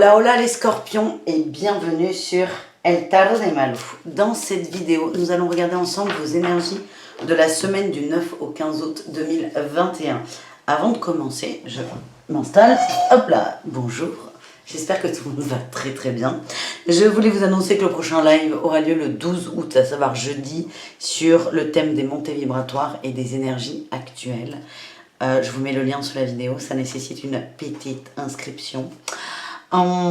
Hola hola les scorpions et bienvenue sur El Tarot de Malou. Dans cette vidéo, nous allons regarder ensemble vos énergies de la semaine du 9 au 15 août 2021. Avant de commencer, je m'installe. Hop là, bonjour. J'espère que tout le monde va très très bien. Je voulais vous annoncer que le prochain live aura lieu le 12 août, à savoir jeudi, sur le thème des montées vibratoires et des énergies actuelles. Je vous mets le lien sous la vidéo, ça nécessite une petite inscription.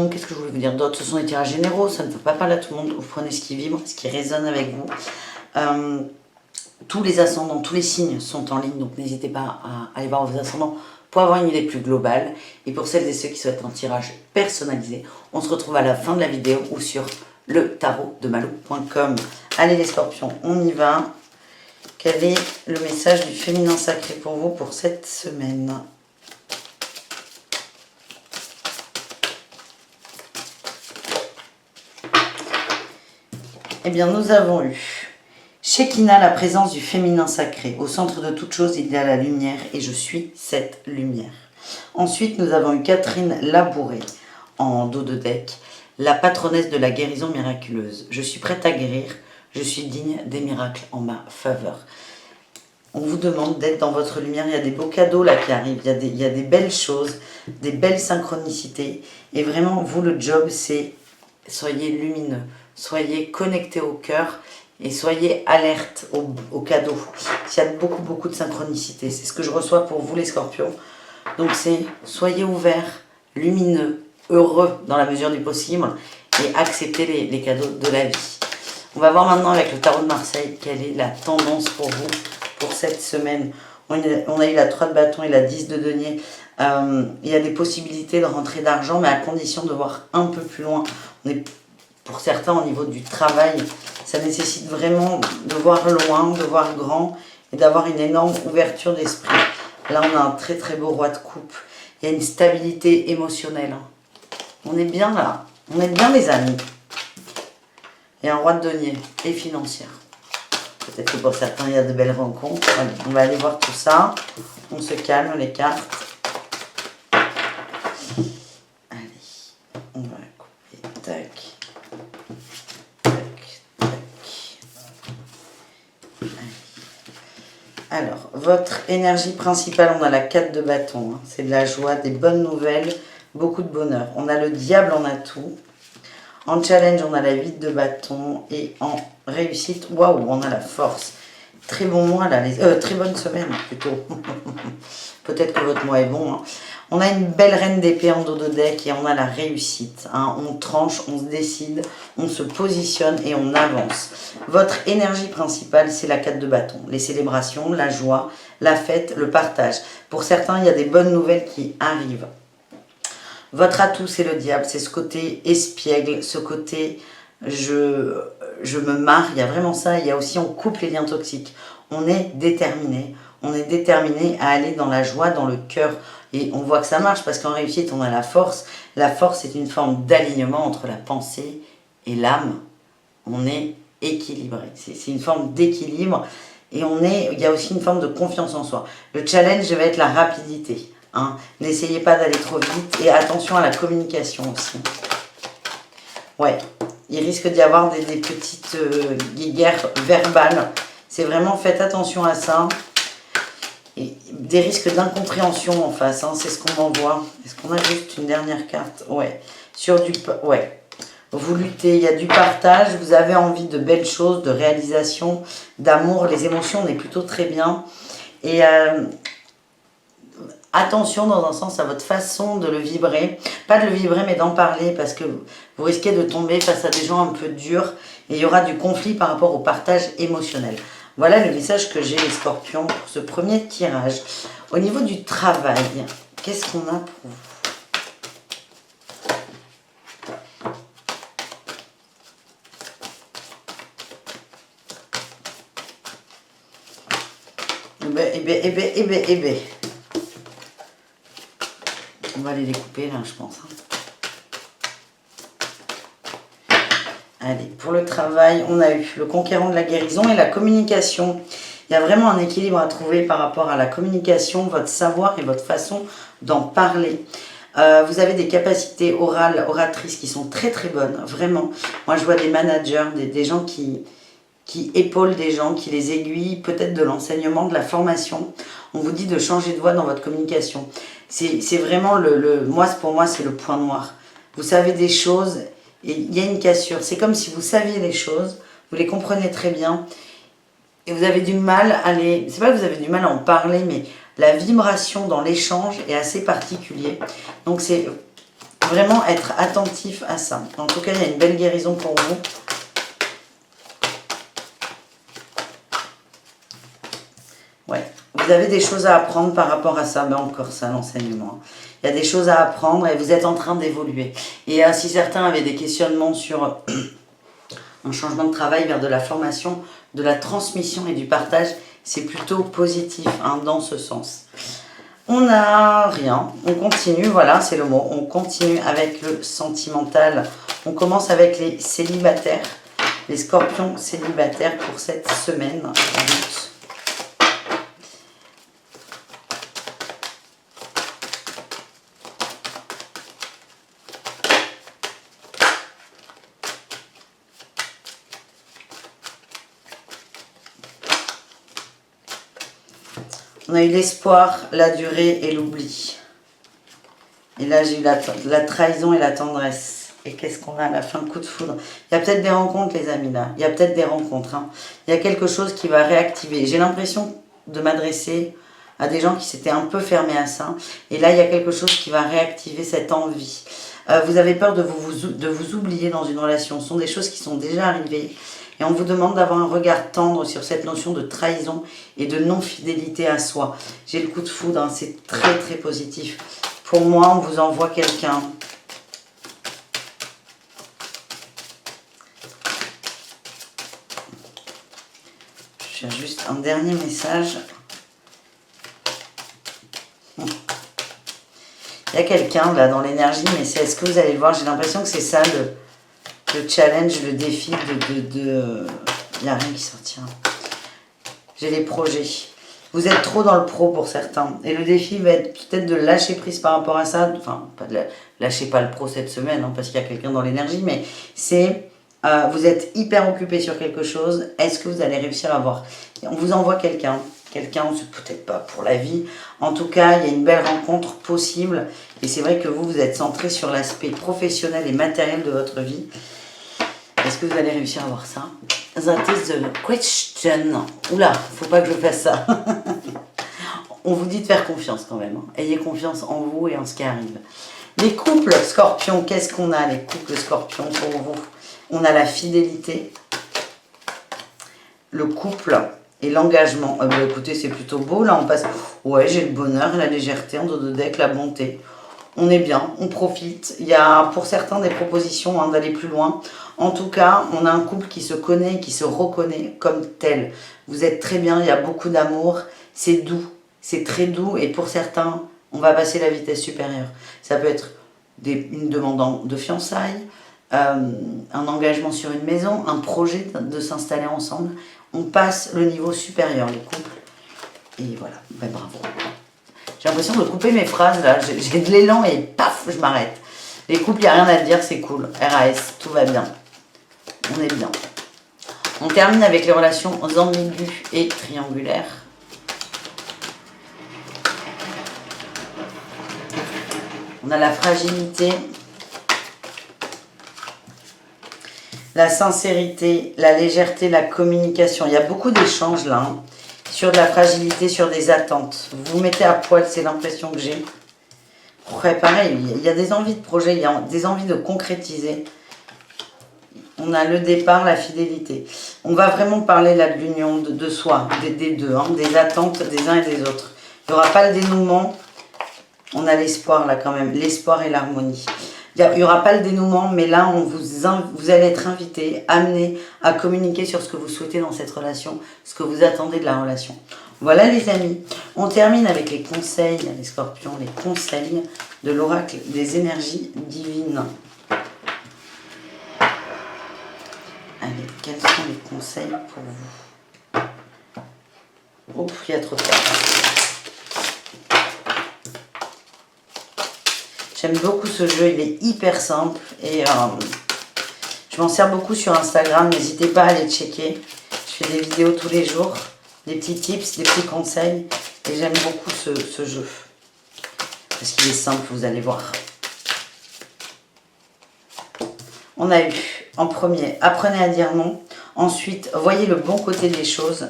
Qu'est-ce que je voulais vous dire d'autre? Ce sont des tirages généraux, ça ne peut pas parler à tout le monde. Vous prenez ce qui vibre, ce qui résonne avec vous. Tous les ascendants, tous les signes sont en ligne, donc n'hésitez pas à aller voir vos ascendants pour avoir une idée plus globale. Et pour celles et ceux qui souhaitent un tirage personnalisé, on se retrouve à la fin de la vidéo ou sur le tarotdemalou.com. Allez les scorpions, on y va. Quel est le message du féminin sacré pour vous pour cette semaine? Eh bien, nous avons eu Shekinah, la présence du féminin sacré. Au centre de toute chose, il y a la lumière et je suis cette lumière. Ensuite, nous avons eu Catherine Labouré en dos de deck, la patronesse de la guérison miraculeuse. Je suis prête à guérir, je suis digne des miracles en ma faveur. On vous demande d'être dans votre lumière. Il y a des beaux cadeaux là qui arrivent, il y a des belles choses, des belles synchronicités. Et vraiment, vous, le job, c'est soyez lumineux. Soyez connectés au cœur et soyez alerte aux cadeaux. Il y a beaucoup de synchronicité. C'est ce que je reçois pour vous les scorpions. Donc c'est soyez ouverts, lumineux, heureux dans la mesure du possible et acceptez les cadeaux de la vie. On va voir maintenant avec le tarot de Marseille quelle est la tendance pour vous pour cette semaine. On a eu la 3 de bâton et la 10 de denier. Il y a des possibilités de rentrée d'argent, mais à condition de voir un peu plus loin. Pour certains, au niveau du travail, ça nécessite vraiment de voir loin, de voir grand et d'avoir une énorme ouverture d'esprit. Là, on a un très beau roi de coupe. Il y a une stabilité émotionnelle. On est bien là. On est bien les amis. Il y a un roi de denier et financière. Peut-être que pour certains, il y a de belles rencontres. Allez, on va aller voir tout ça. On se calme les cartes. Allez, on va couper. Tac. Alors, votre énergie principale, on a la 4 de bâton. Hein. C'est de la joie, des bonnes nouvelles, beaucoup de bonheur. On a le diable en atout. En challenge, on a la 8 de bâton. Et en réussite, waouh, on a la force. Très bon mois, là, très bonne semaine plutôt. Peut-être que votre mois est bon. Hein. On a une belle reine d'épée en dos de deck et on a la réussite. Hein. On tranche, on se décide, on se positionne et on avance. Votre énergie principale, c'est la 4 de bâton. Les célébrations, la joie, la fête, le partage. Pour certains, il y a des bonnes nouvelles qui arrivent. Votre atout, c'est le diable. C'est ce côté espiègle, ce côté je me marre. Il y a vraiment ça. Il y a aussi on coupe les liens toxiques. On est déterminé. On est déterminé à aller dans la joie, dans le cœur. Et on voit que ça marche parce qu'en réussite, on a la force. La force est une forme d'alignement entre la pensée et l'âme. On est équilibré. C'est une forme d'équilibre. Et il y a aussi une forme de confiance en soi. Le challenge va être la rapidité. Hein. N'essayez pas d'aller trop vite. Et attention à la communication aussi. Ouais, il risque d'y avoir des petites guéguerres verbales. C'est vraiment, faites attention à ça. Et des risques d'incompréhension en face, hein, c'est ce qu'on envoie. Est-ce qu'on a juste une dernière carte? Ouais. Ouais. Vous luttez, il y a du partage, vous avez envie de belles choses, de réalisation, d'amour. Les émotions, on est plutôt très bien. Et attention dans un sens à votre façon de le vibrer. Pas de le vibrer, mais d'en parler parce que vous risquez de tomber face à des gens un peu durs. Et il y aura du conflit par rapport au partage émotionnel. Voilà le message que j'ai les scorpions pour ce premier tirage. Au niveau du travail, qu'est-ce qu'on a pour vous? Eh ben. On va aller les couper là, je pense. Allez, pour le travail, on a eu le conquérant de la guérison et la communication. Il y a vraiment un équilibre à trouver par rapport à la communication, votre savoir et votre façon d'en parler. Vous avez des capacités orales, oratrices qui sont très très bonnes, vraiment. Moi je vois des managers, des gens qui épaulent des gens, qui les aiguillent, peut-être de l'enseignement, de la formation. On vous dit de changer de voix dans votre communication. C'est vraiment pour moi c'est le point noir. Vous savez des choses et il y a une cassure. C'est comme si vous saviez les choses, vous les comprenez très bien et vous avez du mal à les... C'est pas que vous avez du mal à en parler, mais la vibration dans l'échange est assez particulier. Donc c'est vraiment être attentif à ça. En tout cas, il y a une belle guérison pour vous. Ouais. Vous avez des choses à apprendre par rapport à ça, mais encore ça, l'enseignement. Il y a des choses à apprendre et vous êtes en train d'évoluer. Et si certains avaient des questionnements sur un changement de travail vers de la formation, de la transmission et du partage, c'est plutôt positif dans ce sens. On n'a rien, on continue, voilà, c'est le mot. On continue avec le sentimental. On commence avec les célibataires, les scorpions célibataires pour cette semaine d'août. On a eu l'espoir, la durée et l'oubli. Et là, j'ai eu la trahison et la tendresse. Et qu'est-ce qu'on a à la fin? Coup de foudre. Il y a peut-être des rencontres, les amis, là. Il y a peut-être des rencontres. Il y a quelque chose qui va réactiver. J'ai l'impression de m'adresser à des gens qui s'étaient un peu fermés à ça. Et là, il y a quelque chose qui va réactiver cette envie. Vous avez peur de vous oublier dans une relation. Ce sont des choses qui sont déjà arrivées. Et on vous demande d'avoir un regard tendre sur cette notion de trahison et de non-fidélité à soi. J'ai le coup de foudre, c'est très très positif. Pour moi, on vous envoie quelqu'un. Je cherche juste un dernier message. Il y a quelqu'un là dans l'énergie, mais c'est est-ce que vous allez le voir? J'ai l'impression que c'est ça le challenge, le défi il n'y a rien qui sortira. J'ai les projets. Vous êtes trop dans le pro pour certains. Et le défi va être peut-être de lâcher prise par rapport à ça. Enfin, pas de lâchez pas le pro cette semaine, parce qu'il y a quelqu'un dans l'énergie, mais c'est... vous êtes hyper occupé sur quelque chose. Est-ce que vous allez réussir à voir? On vous envoie quelqu'un. Quelqu'un, c'est peut-être pas pour la vie. En tout cas, il y a une belle rencontre possible. Et c'est vrai que vous êtes centré sur l'aspect professionnel et matériel de votre vie. Est-ce que vous allez réussir à voir ça? That is the question. Oula, faut pas que je fasse ça. On vous dit de faire confiance quand même. Ayez confiance en vous et en ce qui arrive. Les couples scorpions, qu'est-ce qu'on a les couples scorpions pour vous? On a la fidélité, le couple et l'engagement. Écoutez, c'est plutôt beau. Là, on passe... Ouais, j'ai le bonheur, la légèreté, en dos de deck, la bonté. On est bien, on profite. Il y a pour certains des propositions d'aller plus loin. En tout cas, on a un couple qui se connaît, qui se reconnaît comme tel. Vous êtes très bien, il y a beaucoup d'amour. C'est doux, c'est très doux. Et pour certains, on va passer la vitesse supérieure. Ça peut être une demande de fiançailles, un engagement sur une maison, un projet de s'installer ensemble. On passe le niveau supérieur, les couples. Et voilà, ben bravo. J'ai l'impression de couper mes phrases là, j'ai de l'élan et paf, je m'arrête. Les couples, il n'y a rien à dire, c'est cool. RAS, tout va bien. On est bien. On termine avec les relations ambiguës et triangulaires. On a la fragilité, la sincérité, la légèreté, la communication. Il y a beaucoup d'échanges là. Sur de la fragilité, sur des attentes. Vous vous mettez à poil, c'est l'impression que j'ai. Ouais, pareil, il y a des envies de projet, il y a des envies de concrétiser. On a le départ, la fidélité. On va vraiment parler là de l'union de soi, des deux, des attentes des uns et des autres. Il n'y aura pas le dénouement. On a l'espoir là quand même, l'espoir et l'harmonie. Il n'y aura pas le dénouement, mais là, vous allez être invité, amené à communiquer sur ce que vous souhaitez dans cette relation, ce que vous attendez de la relation. Voilà les amis, on termine avec les conseils, les scorpions, les conseils de l'oracle des énergies divines. Allez, quels sont les conseils pour vous? Ouf, il y a trop de cartes. J'aime beaucoup ce jeu, il est hyper simple et je m'en sers beaucoup sur Instagram. N'hésitez pas à aller checker. Je fais des vidéos tous les jours, des petits tips, des petits conseils et j'aime beaucoup ce jeu. Parce qu'il est simple, vous allez voir. On a eu en premier, apprenez à dire non. Ensuite, voyez le bon côté des choses.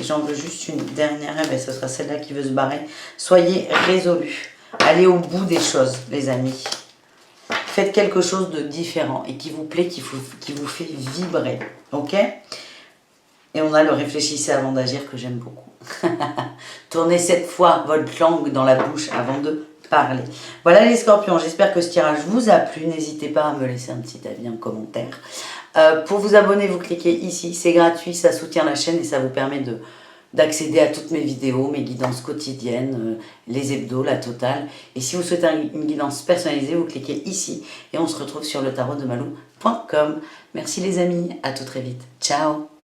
Et j'en veux juste une dernière, et bien ce sera celle-là qui veut se barrer. Soyez résolus. Allez au bout des choses, les amis. Faites quelque chose de différent et qui vous plaît, qui vous fait vibrer. Ok? Et on a le réfléchissez avant d'agir que j'aime beaucoup. Tournez 7 fois votre langue dans la bouche avant de parler. Voilà les scorpions, j'espère que ce tirage vous a plu. N'hésitez pas à me laisser un petit avis en commentaire. Pour vous abonner, vous cliquez ici, c'est gratuit, ça soutient la chaîne et ça vous permet d'accéder à toutes mes vidéos, mes guidances quotidiennes, les hebdos, la totale. Et si vous souhaitez une guidance personnalisée, vous cliquez ici et on se retrouve sur le tarot de malou.com. Merci les amis, à tout très vite. Ciao.